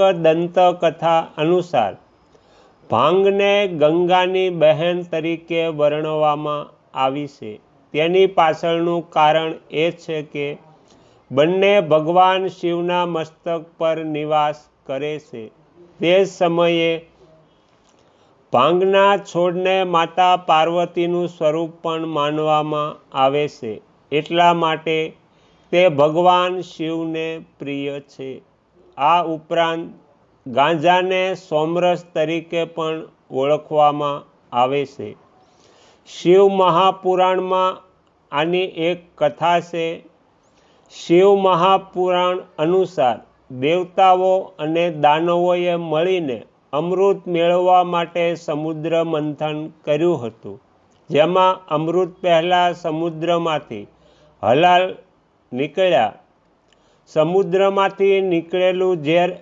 દંતકથા અનુસાર ભાંગને ગંગાની બહેન તરીકે વર્ણવવામાં આવી છે. તેની પાછળનું કારણ એ છે કે બંને ભગવાન શિવના મસ્તક પર નિવાસ કરે છે. તે સમયે ભાંગના છોડને માતા પાર્વતીનું સ્વરૂપ પણ માનવામાં આવે છે. એટલા માટે તે ભગવાન શિવને પ્રિય છે. આ ઉપરાંત ગાંજાને સોમરસ તરીકે પણ ઓળખવામાં આવે છે. શિવ મહાપુરાણમાં આની એક કથા છે. શિવ મહાપુરાણ અનુસાર દેવતાઓ અને દાનવોએ મળીને અમૃત મેળવવા માટે સમુદ્ર મંથન કર્યું હતું, જેમાં અમૃત પહેલાં સમુદ્રમાંથી હલાલ નીકળ્યા. સમુદ્રમાંથી નીકળેલું ઝેર